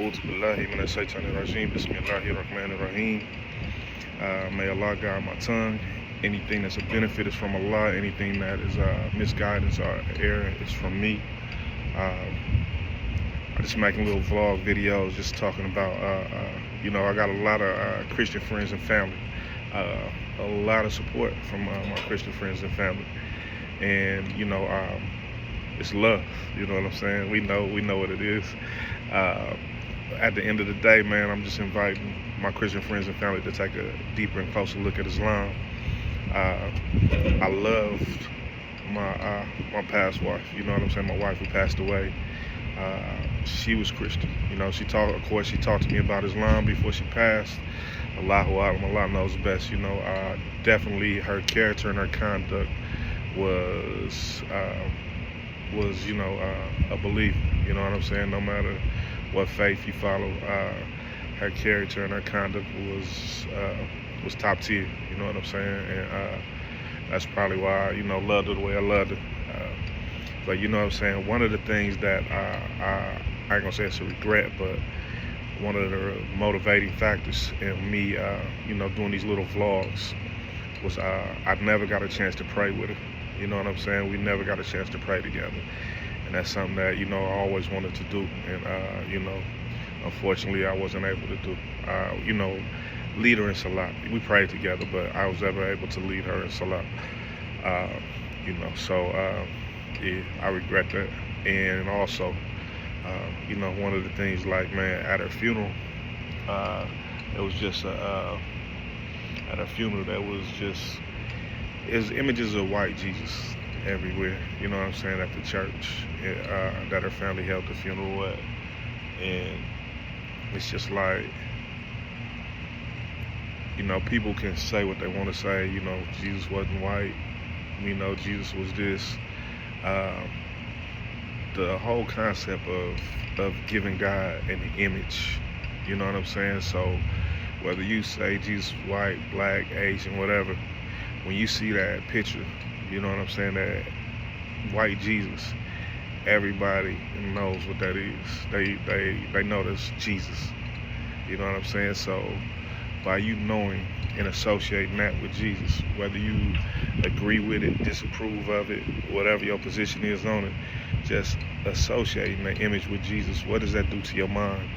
A'udhu billahi minash shaitanir rajim. Bismillahir rahmanir rahim. May Allah guide my tongue. Anything that's a benefit is from Allah. Anything that is misguidance or error is from me. I'm just making little vlog videos, just talking about, I got a lot of Christian friends and family. A lot of support from my Christian friends and family. And, it's love, you know what I'm saying? We know what it is. At the end of the day, man, I'm just inviting my Christian friends and family to take a deeper and closer look at Islam. I loved my past wife, you know what I'm saying? My wife who passed away. She was Christian, she talked to me about Islam before she passed. Allahu A'lam, Allah knows best, definitely her character and her conduct was a believer, you know what I'm saying? No matter what faith you follow, her character and her conduct was top tier, you know what I'm saying? And that's probably why I, loved her the way I loved her. But you know what I'm saying? One of the things that I ain't gonna say it's a regret, but one of the motivating factors in me, doing these little vlogs was I never got a chance to pray with her. You know what I'm saying? We never got a chance to pray together. And that's something that, I always wanted to do. And, unfortunately, I wasn't able to do. Lead her in Salat. We prayed together, but I was never able to lead her in Salat. Yeah, I regret that. And also, one of the things, at her funeral, it was just, at her funeral, there was just, there's images of white Jesus everywhere, you know what I'm saying, at the church that her family held the funeral at. And it's just like, people can say what they want to say, Jesus wasn't white, Jesus was this. The whole concept of giving God an image, you know what I'm saying? So whether you say Jesus white, black, Asian, whatever, when you see that picture, you know what I'm saying, that white Jesus, everybody knows what that is. They know that's Jesus. You know what I'm saying? So by you knowing and associating that with Jesus, whether you agree with it, disapprove of it, whatever your position is on it, just associating the image with Jesus, what does that do to your mind?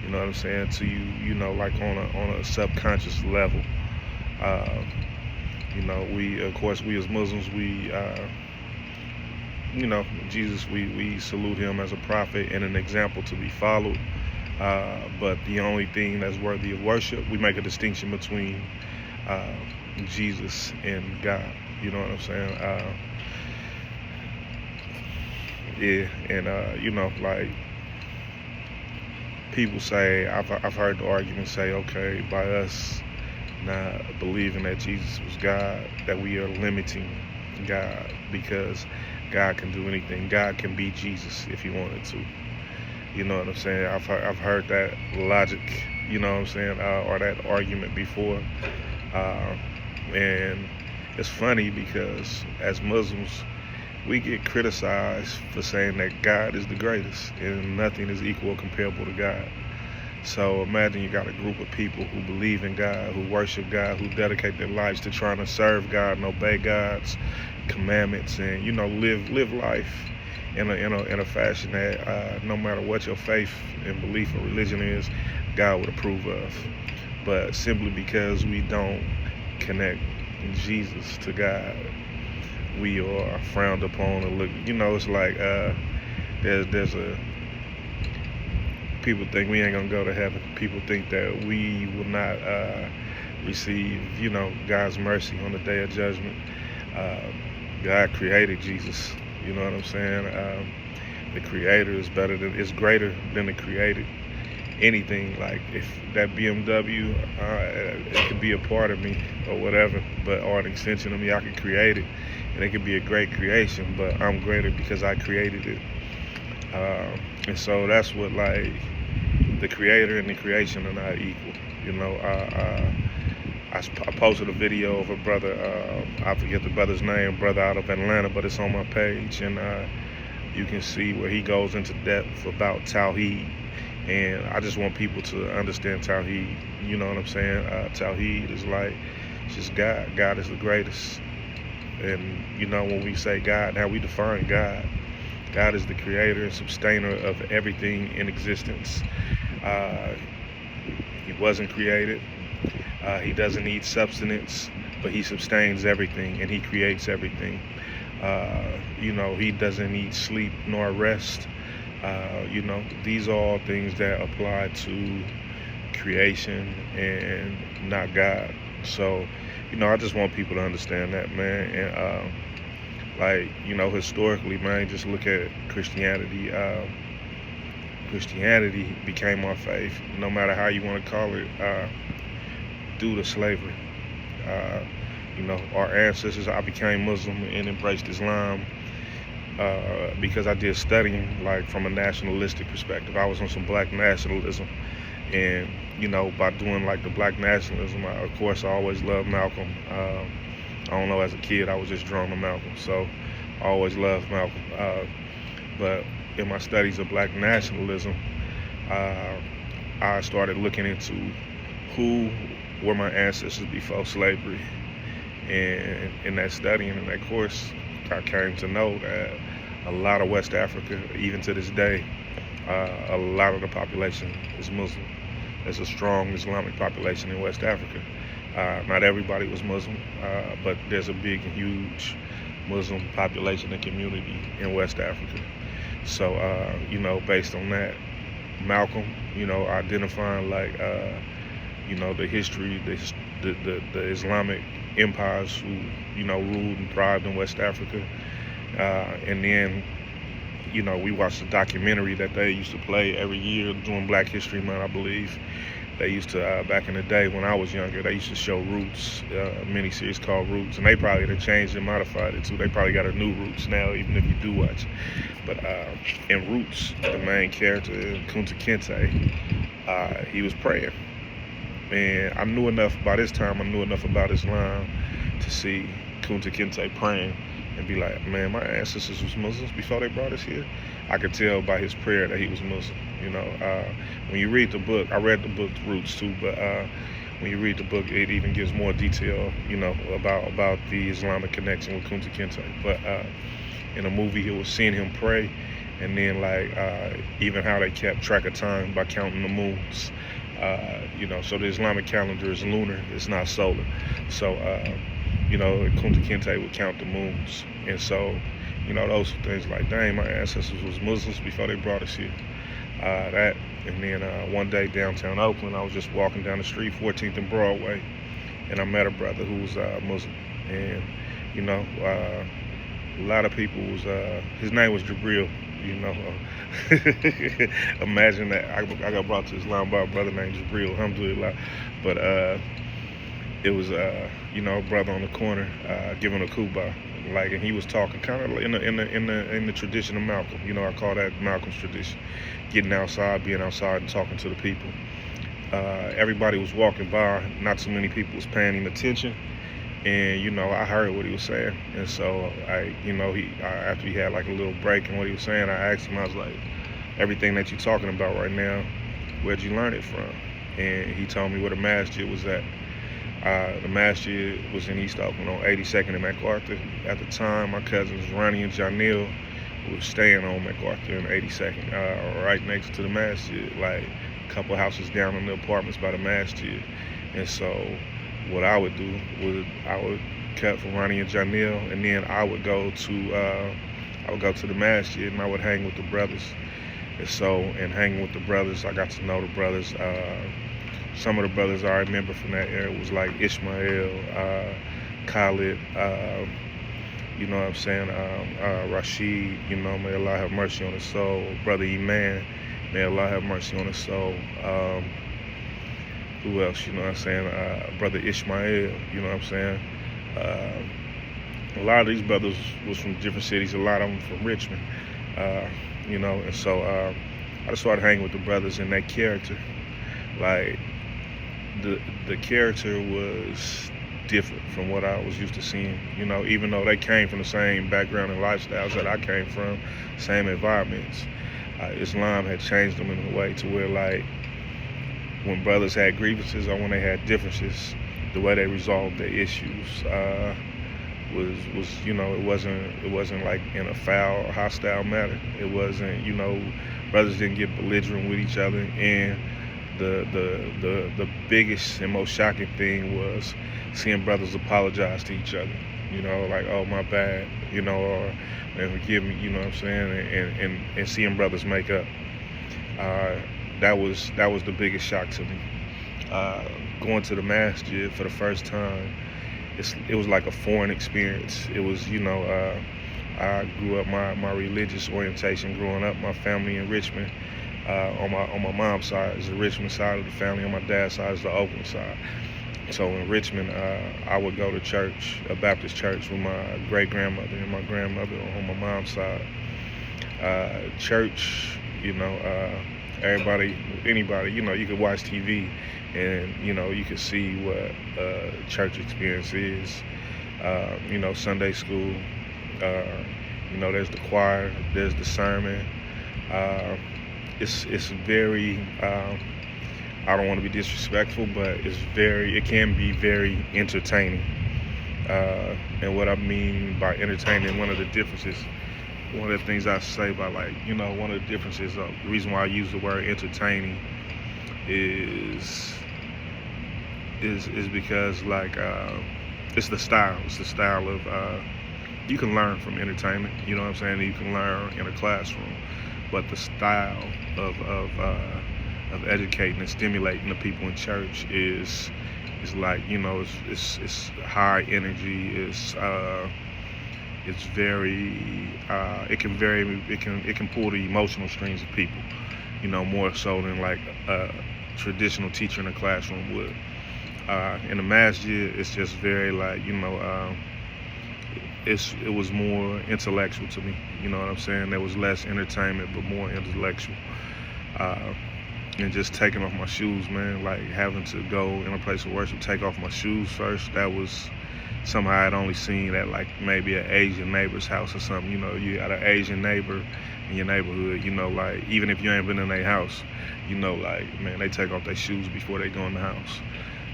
You know what I'm saying? To you, like on a subconscious level. We as Muslims, Jesus, we salute him as a prophet and an example to be followed. But the only thing that's worthy of worship, we make a distinction between Jesus and God. You know what I'm saying? People say, I've heard the argument say, okay, by us not believing that Jesus was God, that we are limiting God because God can do anything. God can be Jesus if he wanted to. You know what I'm saying? I've heard that logic, you know what I'm saying, or that argument before. And it's funny because as Muslims, we get criticized for saying that God is the greatest and nothing is equal or comparable to God. So imagine you got a group of people who believe in God, who worship God, who dedicate their lives to trying to serve God and obey God's commandments, and live life in a fashion that no matter what your faith and belief or religion is, God would approve of. But simply because we don't connect Jesus to God, we are frowned upon and look. It's like there's a people think we ain't gonna go to heaven. People think that we will not receive, God's mercy on the day of judgment. God created Jesus. You know what I'm saying? The creator is greater than the created. Anything, like if that BMW, it could be a part of me or whatever, or an extension of me, I could create it, and it could be a great creation, but I'm greater because I created it. And so that's what, the creator and the creation are not equal. I posted a video of a brother, I forget the brother's name, brother out of Atlanta, but it's on my page, and you can see where he goes into depth about Tawheed And I just want people to understand Tawheed. You know what I'm saying? Tawheed is like just God. God is the greatest. And you know, when we say God, now we define God. God is the creator and sustainer of everything in existence. Uh, he wasn't created. He doesn't need substance, but he sustains everything and he creates everything. You know, he doesn't need sleep nor rest. You know, these are all things that apply to creation and not God. So, you know, I just want people to understand that, man. And like, you know, historically, man, just look at Christianity. Christianity became our faith, no matter how you want to call it, due to slavery. Uh, you know, our ancestors, I became Muslim and embraced Islam because I did studying, like, from a nationalistic perspective. I was on some black nationalism. And, you know, by doing, like, the black nationalism, of course, I always loved Malcolm. I don't know, as a kid, I was just drawn to Malcolm. So I always loved Malcolm. But in my studies of black nationalism, I started looking into who were my ancestors before slavery. And in that study and in that course, I came to know that a lot of West Africa, even to this day, a lot of the population is Muslim. There's a strong Islamic population in West Africa. Not everybody was Muslim, but there's a big and huge Muslim population and community in West Africa. So, you know, based on that, Malcolm, you know, identifying, like, you know, the history, the Islamic empires who, you know, ruled and thrived in West Africa. And then, you know, we watched a documentary that they used to play every year during Black History Month, I believe. They used to, back in the day when I was younger, they used to show Roots, a mini-series called Roots. And they probably have changed and modified it too. They probably got a new Roots now, even if you do watch it. But in Roots, the main character, Kunta Kinte, he was praying. And I knew enough, by this time, I knew enough about Islam to see Kunta Kinte praying and be like, man, my ancestors was Muslims before they brought us here. I could tell by his prayer that he was Muslim. You know, when you read the book, I read the book Roots too, but when you read the book, it even gives more detail, you know, about the Islamic connection with Kunta Kinte. But in the movie, it was seeing him pray, and then, like, even how they kept track of time by counting the moons. You know, so the Islamic calendar is lunar, it's not solar. So, you know, Kunta Kinte would count the moons. And so, you know, those things like, dang, my ancestors was Muslims before they brought us here. That, and then one day downtown Oakland, I was just walking down the street, 14th and Broadway, and I met a brother who was Muslim. And, you know, a lot of people was, his name was Jabril. You know, imagine that I got brought to Islam by a brother named Jabril, alhamdulillah. But it was, you know, a brother on the corner giving a kuba, like, and he was talking kind of in the tradition of Malcolm. You know, I call that Malcolm's tradition, getting outside, being outside, and talking to the people. Everybody was walking by, not too many people was paying him attention. And, you know, I heard what he was saying. And so, you know, after he had like a little break in what he was saying, I asked him, I was like, everything that you're talking about right now, where'd you learn it from? And he told me where the masjid was at. The masjid was in East Oakland on 82nd and MacArthur. At the time, my cousins Ronnie and Janelle were staying on MacArthur in 82nd, right next to the masjid, like a couple houses down in the apartments by the masjid. And so what I would do was I would cut for Ronnie and Janelle, and then I would go to the masjid and I would hang with the brothers. And so, in hanging with the brothers, I got to know the brothers. Some of the brothers I remember from that era was like Ishmael, Khalid, you know what I'm saying, Rashid, you know, may Allah have mercy on his soul. Brother Iman, may Allah have mercy on his soul. Who else, you know what I'm saying? Brother Ishmael, you know what I'm saying? A lot of these brothers was from different cities, a lot of them from Richmond, you know, and so I just started hanging with the brothers, and that character, like, the character was different from what I was used to seeing, you know, even though they came from the same background and lifestyles that I came from, same environments. Islam had changed them in a way to where, like, when brothers had grievances or when they had differences, the way they resolved their issues was it wasn't like in a foul or hostile manner. It wasn't, brothers didn't get belligerent with each other. And the biggest and most shocking thing was seeing brothers apologize to each other. Like, oh, my bad, or man, forgive me, you know what I'm saying, and seeing brothers make up. That was the biggest shock to me. Going to the masjid for the first time, it was like a foreign experience. It was, I grew up, my religious orientation growing up, my family in Richmond, on my mom's side is the Richmond side of the family, on my dad's side is the Oakland side. So in Richmond, I would go to church, a Baptist church, with my great-grandmother and my grandmother on my mom's side. Church, anybody, you could watch TV and, you could see what church experience is. Sunday school, there's the choir, there's the sermon. It's very, I don't want to be disrespectful, but it can be very entertaining. And what I mean by entertaining, one of the things I say by, like, one of the differences, the reason why I use the word entertaining is because, like, it's the style of, you can learn from entertainment, you know what I'm saying? You can learn in a classroom, but the style of educating and stimulating the people in church is like, it's high energy. It's very, it can pull the emotional strings of people, more so than like a traditional teacher in a classroom would. In the masjid, it's just very, like, it was more intellectual to me. You know what I'm saying? There was less entertainment, but more intellectual. And just taking off my shoes, man, like having to go in a place of worship, take off my shoes first, that was something I had only seen at, like, maybe an Asian neighbor's house or something. You got an Asian neighbor in your neighborhood, like, even if you ain't been in their house, like, man, they take off their shoes before they go in the house.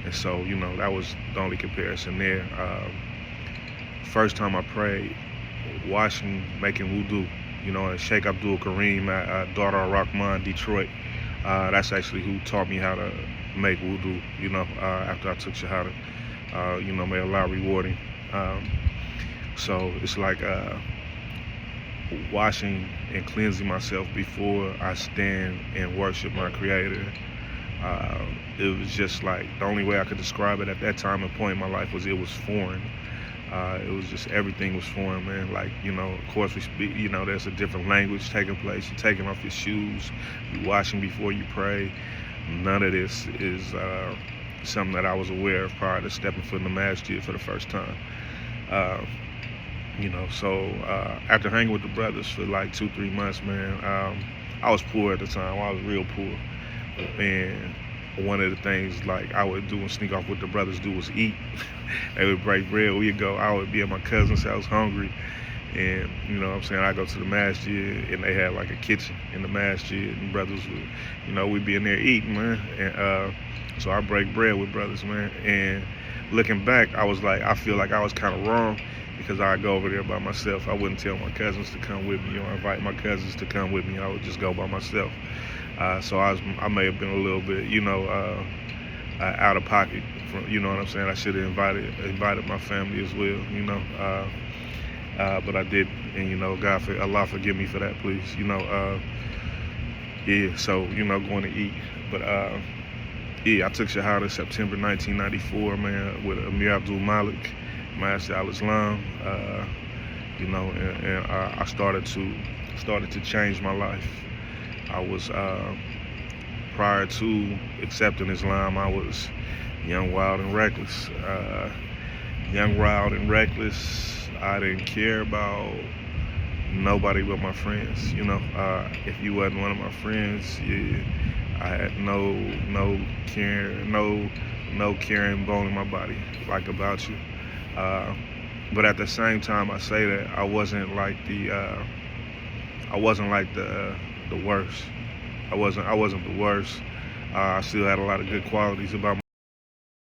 And so, that was the only comparison there. First time I prayed, making wudu, at Sheikh Abdul Kareem at Dar al-Rahman, Detroit. That's actually who taught me how to make wudu, after I took Shahada. May Allah reward him. So it's like washing and cleansing myself before I stand and worship my Creator. It was just like, the only way I could describe it at that time and point in my life was, it was foreign. It was just, everything was foreign, man. Like, of course we speak, there's a different language taking place. You're taking off your shoes, you're washing before you pray. None of this is something that I was aware of prior to stepping foot in the masjid for the first time. So after hanging with the brothers for like 2-3 months, man, I was poor at the time. I was real poor. And one of the things, like, I would do and sneak off what the brothers do was eat. They would break bread, we'd go, I would be at my cousin's house hungry, and I go to the masjid and they had like a kitchen in the masjid, and brothers would, we'd be in there eating, man. And so I break bread with brothers, man. And looking back, I was like, I feel like I was kind of wrong, because I'd go over there by myself. I wouldn't tell my cousins to come with me or invite my cousins to come with me. I would just go by myself. So I may have been a little bit, out of pocket. You know what I'm saying? I should have invited my family as well, but I didn't. And Allah forgive me for that, please. Yeah. So going to eat, but I took Shahada September 1994, man, with Amir Abdul Malik, Master al-Islam. And I started to change my life. I was, prior to accepting Islam, I was young, wild, and reckless. Young, wild, and reckless. I didn't care about nobody but my friends. If you wasn't one of my friends, I had no caring bone in my body, like, about you. But at the same time, I say that I wasn't like the the worst. I wasn't the worst. I still had a lot of good qualities about